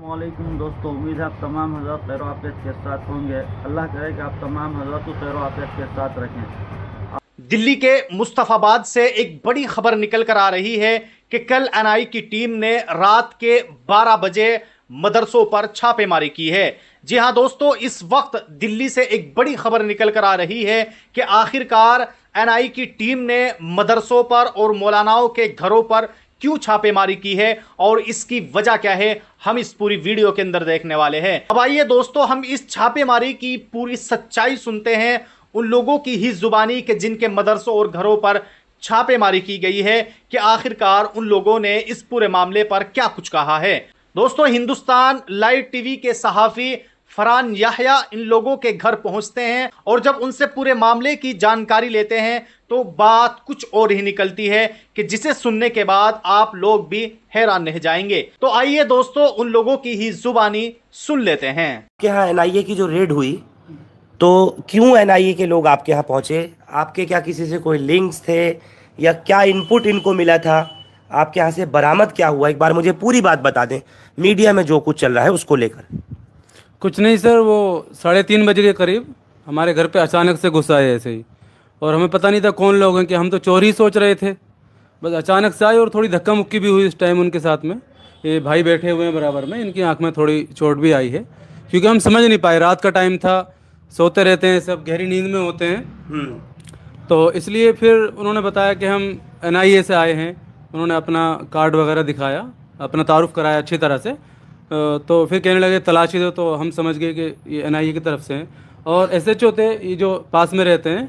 वालेकुम दोस्तों, उम्मीद है आप तमाम हज़रात खैर आफियत के साथ होंगे। अल्लाह करे कि आप तमाम हज़रात को खैर आफियत के साथ रखें। दिल्ली के मुस्तफाबाद से एक बड़ी खबर निकल कर आ रही है कि कल एनआई की टीम ने रात के 12 बजे मदरसों पर छापेमारी की है। जी हां दोस्तों, इस वक्त दिल्ली से एक बड़ी खबर निकल कर आ रही है कि आखिरकार एनआई की टीम ने मदरसों पर और मौलानाओं के घरों पर क्यों छापेमारी की है और इसकी वजह क्या है, हम इस पूरी वीडियो के अंदर देखने वाले हैं। अब आइए दोस्तों, हम इस छापेमारी की पूरी सच्चाई सुनते हैं उन लोगों की ही जुबानी के जिनके मदरसों और घरों पर छापेमारी की गई है कि आखिरकार उन लोगों ने इस पूरे मामले पर क्या कुछ कहा है। दोस्तों, हिंदुस्तान लाइव टीवी के सहाफी फरहान याह्या इन लोगों के घर पहुंचते हैं और जब उनसे पूरे मामले की जानकारी लेते हैं तो बात कुछ और ही निकलती है कि जिसे सुनने के बाद आप लोग भी हैरान रह जाएंगे। तो आइए दोस्तों, उन लोगों की ही जुबानी सुन लेते हैं। आपके यहाँ एनआईए की जो रेड हुई, तो क्यों एनआईए के लोग आपके यहाँ पहुंचे? आपके क्या किसी से कोई लिंक्स थे या क्या इनपुट इनको मिला था? आपके यहाँ से बरामद क्या हुआ? एक बार मुझे पूरी बात बता दें, मीडिया में जो कुछ चल रहा है उसको लेकर। कुछ नहीं सर, वो 3:30 बजे के करीब हमारे घर पे अचानक से घुस आए ऐसे ही, और हमें पता नहीं था कौन लोग हैं, कि हम तो चोरी सोच रहे थे। बस अचानक से आए और थोड़ी धक्का मुक्की भी हुई इस टाइम उनके साथ में। ये भाई बैठे हुए हैं बराबर में, इनकी आंख में थोड़ी चोट भी आई है, क्योंकि हम समझ नहीं पाए, रात का टाइम था, सोते रहते हैं सब, गहरी नींद में होते हैं। तो इसलिए फिर उन्होंने बताया कि हम एनआईए से आए हैं। उन्होंने अपना कार्ड वगैरह दिखाया, अपना तारुफ कराया अच्छी तरह से। तो फिर कहने लगे तलाशी दो, तो हम समझ गए कि ये एनआईए की तरफ से हैं। और एसएचओ थे ये जो पास में रहते हैं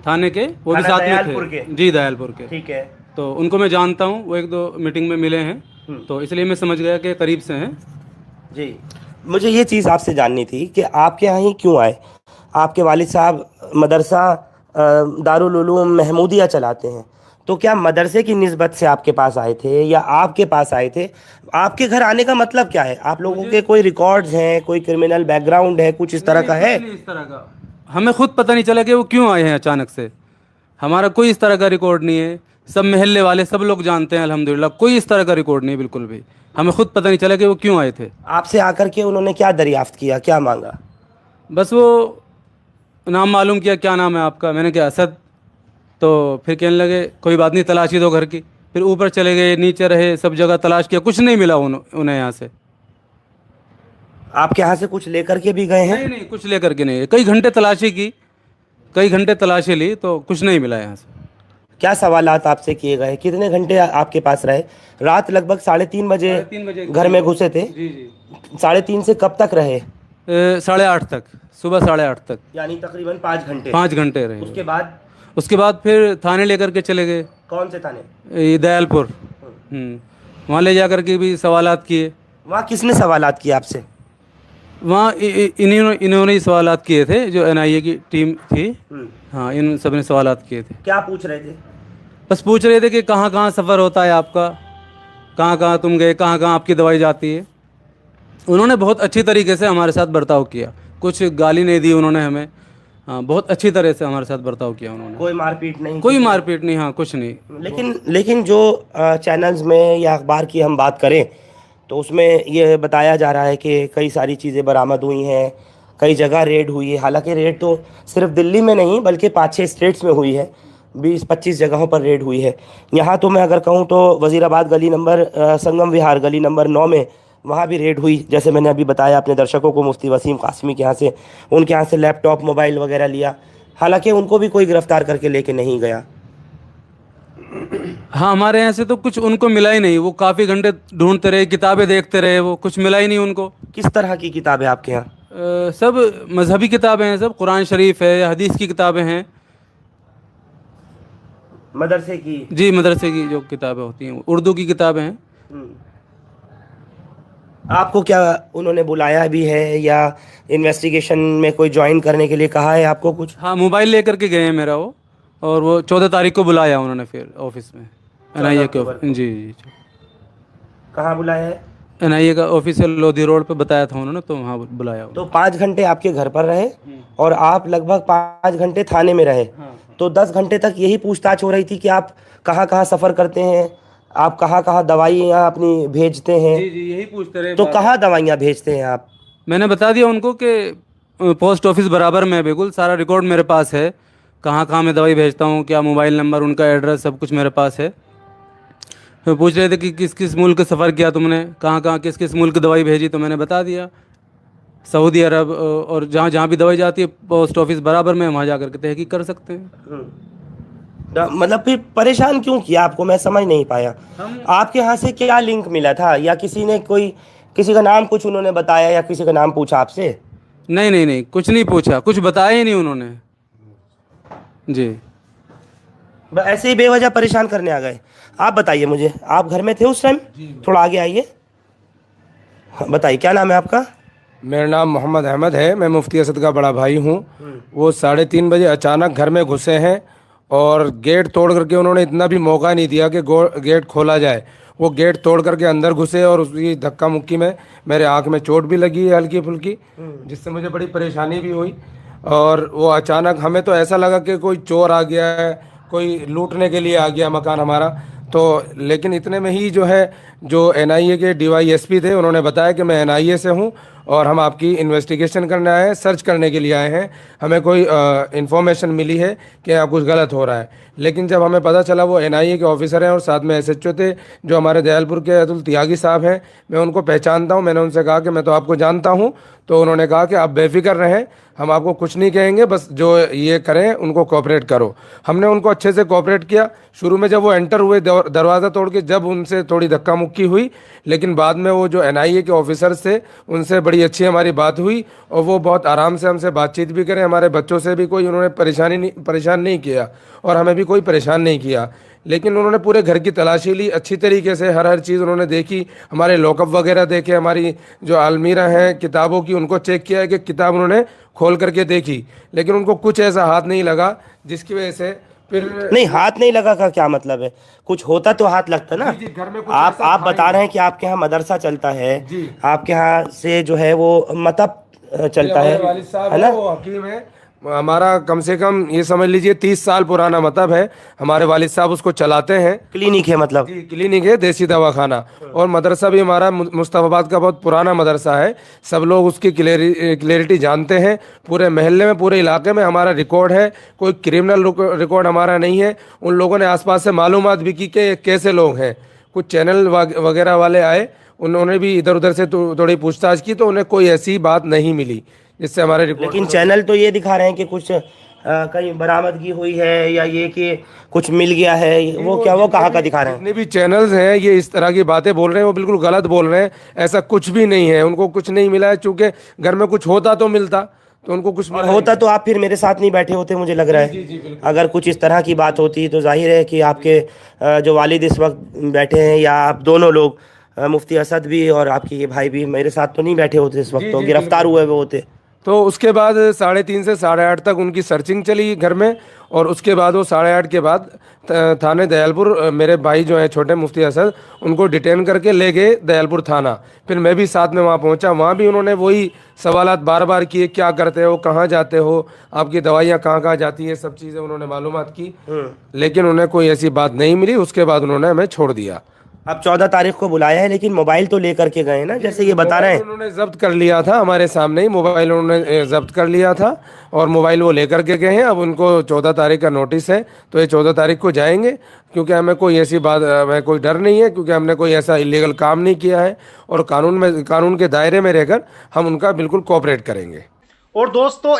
थाने के, वो भी साथ में थे। जी, दयालपुर के। ठीक है। तो उनको मैं जानता हूँ, वो 1-2 मीटिंग में मिले हैं, तो इसलिए मैं समझ गया कि करीब से हैं। जी, मुझे ये चीज़ आपसे जाननी थी कि आपके यहाँ ही क्यों आए? आपके वालिद साहब मदरसा दारुल उलूम महमूदिया चलाते हैं, तो क्या मदरसे की निस्बत से आपके पास आए थे या आपके पास आए थे? आपके घर आने का मतलब क्या है? आप लोगों के कोई रिकॉर्ड्स हैं, कोई क्रिमिनल बैकग्राउंड है, कुछ इस तरह का है? नहीं, इस तरह का हमें खुद पता नहीं चला कि वो क्यों आए हैं अचानक से। हमारा कोई इस तरह का रिकॉर्ड नहीं है। सब महल्ले वाले सब लोग जानते हैं अल्हम्दुलिल्लाह, कोई इस तरह का रिकॉर्ड नहीं है बिल्कुल भी। हमें खुद पता नहीं चला कि वो क्यों आए थे। आपसे आकर के उन्होंने क्या दरियाफ्त किया, क्या मांगा? बस वो नाम मालूम किया, क्या नाम है आपका? मैंने कहा असद। तो फिर कहने लगे कोई बात नहीं, तलाशी दो घर की। फिर ऊपर चले गए, नीचे रहे, सब जगह तलाश किया, कुछ नहीं मिला उन्हें यहाँ से। आपके यहाँ से कुछ लेकर के भी गए हैं? नहीं नहीं, कुछ लेकर के नहीं। कई घंटे तलाशी की, कई घंटे तलाशी ली, तो कुछ नहीं मिला यहाँ से। क्या सवालात आपसे किए गए? कितने घंटे आपके पास रहे? रात लगभग 3:30 बजे 3 बजे घर में घुसे थे। जी जी। 3:30 से कब तक रहे? 8:30 तक, सुबह 8:30 तक। यानी तकरीबन 5 घंटे। 5 घंटे रहे। उसके बाद फिर थाने लेकर के चले गए। कौन से थाने? ये दयालपुर। वहाँ ले जा कर के भी सवालात किए। वहाँ किसने सवालात किए आपसे? वहाँ इन्होंने ही सवालात किए थे, जो एनआईए की टीम थी। हाँ, इन सब ने सवालात किए थे। क्या पूछ रहे थे? बस पूछ रहे थे कि कहाँ कहाँ सफ़र होता है आपका, कहाँ कहाँ तुम गए, कहाँ कहाँ आपकी दवाई जाती है। उन्होंने बहुत अच्छी तरीके से हमारे साथ बर्ताव किया, कुछ गाली नहीं दी उन्होंने हमें। हाँ, बहुत अच्छी तरह से हमारे साथ बर्ताव किया उन्होंने। कोई मारपीट नहीं? कोई मारपीट नहीं, हाँ कुछ नहीं। लेकिन जो चैनल्स में या अखबार की हम बात करें तो उसमें ये बताया जा रहा है कि कई सारी चीज़ें बरामद हुई हैं, कई जगह रेड हुई है। हालांकि रेड तो सिर्फ दिल्ली में नहीं बल्कि 5-6 स्टेट्स में हुई है, 20-25 जगहों पर रेड हुई है। यहाँ तो मैं अगर कहूँ तो वज़ीराबाद गली नंबर संगम विहार गली नंबर 9 में वहाँ भी रेड हुई। जैसे मैंने अभी बताया अपने दर्शकों को, मुफ्ती वसीम कासमी के यहाँ से, उनके यहाँ से लैपटॉप मोबाइल वगैरह लिया। हालांकि उनको भी कोई गिरफ़्तार करके लेके नहीं गया। हाँ, हमारे यहाँ से तो कुछ उनको मिला ही नहीं। वो काफ़ी घंटे ढूंढते रहे, किताबें देखते रहे, वो कुछ मिला ही नहीं उनको। किस तरह की किताबें आपके यहाँ? सब मजहबी किताबें हैं, सब कुरान शरीफ है, हदीस की किताबें हैं। मदरसे की? जी, मदरसे की जो किताबें होती हैं, उर्दू की किताबें हैं। आपको क्या उन्होंने बुलाया भी है या इन्वेस्टिगेशन में कोई ज्वाइन करने के लिए कहा है आपको कुछ? हाँ, मोबाइल लेकर के गए हैं मेरा वो, और वो 14 तारीख को बुलाया उन्होंने फिर ऑफिस में, एनआईए के ऑफिस। जी जी। कहाँ बुलाया है? एनआईए का ऑफिस है, लोधी रोड पे बताया था उन्होंने, तो वहाँ बुलाया। तो 5 घंटे आपके घर पर रहे और आप लगभग 5 घंटे थाने में रहे। तो 10 घंटे तक यही पूछताछ हो रही थी कि आप कहाँ कहाँ सफ़र करते हैं, आप कहाँ कहाँ दवाइयाँ अपनी भेजते हैं? जी जी, यही पूछते रहे तो बार। कहाँ दवाइयाँ भेजते हैं आप? मैंने बता दिया उनको कि पोस्ट ऑफिस बराबर में है, बिल्कुल सारा रिकॉर्ड मेरे पास है, कहाँ कहाँ मैं दवाई भेजता हूँ, क्या मोबाइल नंबर, उनका एड्रेस, सब कुछ मेरे पास है। तो पूछ रहे थे कि किस किस मुल्क सफ़र किया तुमने, कहाँ कहाँ किस किस मुल्क दवाई भेजी, तो मैंने बता दिया सऊदी अरब, और जहाँ जहाँ भी दवाई जाती है पोस्ट ऑफिस बराबर में, वहाँ जा कर के तहकीक कर सकते हैं। मतलब फिर परेशान क्यों किया आपको, मैं समझ नहीं पाया। आपके यहाँ से क्या लिंक मिला था, या किसी ने कोई किसी का नाम कुछ उन्होंने बताया, या किसी का नाम पूछा आपसे? नहीं नहीं नहीं, कुछ नहीं पूछा, कुछ बताया ही नहीं उन्होंने जी। ऐसे ही बेवजह परेशान करने आ गए। आप बताइए मुझे, आप घर में थे उस टाइम? थोड़ा आगे आइए। हाँ, बताइए क्या नाम है आपका? मेरा नाम मोहम्मद अहमद है, मैं मुफ्ती असद का बड़ा भाई हूँ। वो 3:30 बजे अचानक घर में घुसे हैं और गेट तोड़ करके, उन्होंने इतना भी मौका नहीं दिया कि गेट खोला जाए। वो गेट तोड़ करके अंदर घुसे और उसकी धक्का मुक्की में मेरे आँख में चोट भी लगी है हल्की फुल्की, जिससे मुझे बड़ी परेशानी भी हुई। और वो अचानक, हमें तो ऐसा लगा कि कोई चोर आ गया है, कोई लूटने के लिए आ गया मकान हमारा। तो लेकिन इतने में ही जो है, जो एनआईए के डीवाईएसपी थे, उन्होंने बताया कि मैं एनआईए से हूं और हम आपकी इन्वेस्टिगेशन करने आए हैं, सर्च करने के लिए आए हैं, हमें कोई इन्फॉर्मेशन मिली है कि यहाँ कुछ गलत हो रहा है। लेकिन जब हमें पता चला वो एनआईए के ऑफिसर हैं और साथ में एसएचओ थे जो हमारे दयालपुर के अतुल त्यागी साहब हैं, मैं उनको पहचानता हूँ। मैंने उनसे कहा कि मैं तो आपको जानता हूँ। तो उन्होंने कहा कि आप बेफिक्र रहें, हम आपको कुछ नहीं कहेंगे, बस जो ये करें उनको कोऑपरेट करो। हमने उनको अच्छे से कोऑपरेट किया। शुरू में जब वो एंटर हुए दरवाज़ा तोड़ के, जब उनसे थोड़ी धक्का मुक्की हुई, लेकिन बाद में वो जो एनआईए के ऑफिसर्स थे उनसे बड़ी अच्छी हमारी बात हुई और वो बहुत आराम से हमसे बातचीत भी करें। हमारे बच्चों से भी कोई उन्होंने परेशान नहीं किया और हमें भी कोई परेशान नहीं किया। लेकिन उन्होंने पूरे घर की तलाशी ली अच्छी तरीके से, हर चीज़ उन्होंने देखी, हमारे लॉकअप वगैरह देखे, हमारी जो अलमीरा हैं किताबों की उनको चेक किया है कि किताब उन्होंने खोल करके देखी, लेकिन उनको कुछ ऐसा हाथ नहीं लगा जिसकी वजह से फिर। नहीं, हाथ नहीं लगा का क्या मतलब है? कुछ होता तो हाथ लगता ना। जी, घर में कुछ आप ऐसा था बता ही रहे हैं कि आपके यहाँ मदरसा चलता है, जी। आपके यहाँ से जो है वो मतब चलता हमारे वालिद साहब है ना? वो हकीम है। हमारा कम से कम ये समझ लीजिए 30 साल पुराना मतब है। हमारे वालिद साहब उसको चलाते हैं। क्लिनिक है मतलब? जी, क्लिनिक है, देसी दवाखाना। और मदरसा भी हमारा मुस्तफाबाद का बहुत पुराना मदरसा है। सब लोग उसकी क्लियरिटी जानते हैं। पूरे महल्ले में, पूरे इलाके में हमारा रिकॉर्ड है। कोई क्रिमिनल रिकॉर्ड हमारा नहीं है। उन लोगों ने आसपास से मालूमात भी की कि कैसे लोग हैं। कुछ चैनल वगैरह वाले आए, उन्होंने भी इधर उधर से थोड़ी पूछताछ की, तो उन्हें कोई ऐसी बात नहीं मिली जिससे हमारे रिकॉर्ड। लेकिन चैनल तो ये दिखा रहे हैं कि कुछ कहीं बरामदगी हुई है, या ये कि कुछ मिल गया है, वो क्या, वो कहाँ का दिखा रहे हैं? जितने भी चैनल्स हैं ये इस तरह की बातें बोल रहे हैं, वो बिल्कुल गलत बोल रहे हैं। ऐसा कुछ भी नहीं है, उनको कुछ नहीं मिला है। चूंकि घर में कुछ होता तो मिलता, तो उनको कुछ और होता तो आप फिर मेरे साथ नहीं बैठे होते, मुझे लग रहा है। अगर कुछ इस तरह की बात होती तो जाहिर है कि आपके जो वालिद इस वक्त बैठे हैं, या आप दोनों लोग, मुफ्ती असद भी और आपके ये भाई भी, मेरे साथ तो नहीं बैठे होते इस वक्त, तो गिरफ्तार हुए वो होते। तो उसके बाद 3:30 से 8:30 तक उनकी सर्चिंग चली घर में। और उसके बाद वो 8:30 के बाद थाने दयालपुर, मेरे भाई जो हैं छोटे मुफ्ती असद, उनको डिटेन करके ले गए दयालपुर थाना। फिर मैं भी साथ में वहाँ पहुँचा। वहाँ भी उन्होंने वही सवालात बार बार किए, क्या करते हो, कहाँ जाते हो, आपकी दवाइयाँ कहाँ कहाँ जाती हैं, सब चीज़ें उन्होंने मालूमात की। लेकिन उन्हें कोई ऐसी बात नहीं मिली। उसके बाद उन्होंने हमें छोड़ दिया। अब 14 तारीख को बुलाया है, लेकिन मोबाइल तो लेकर के गए ना, जैसे ये बता रहे हैं। उन्होंने जब्त कर लिया था, हमारे सामने ही मोबाइल उन्होंने जब्त कर लिया था और मोबाइल वो लेकर के गए हैं। अब उनको 14 तारीख का नोटिस है, तो ये 14 तारीख को जाएंगे। क्योंकि हमें कोई ऐसी बात, हमें कोई डर नहीं है, क्योंकि हमने कोई ऐसा इलीगल काम नहीं किया है और कानून के दायरे में रहकर हम उनका बिल्कुल कोऑपरेट करेंगे। और दोस्तों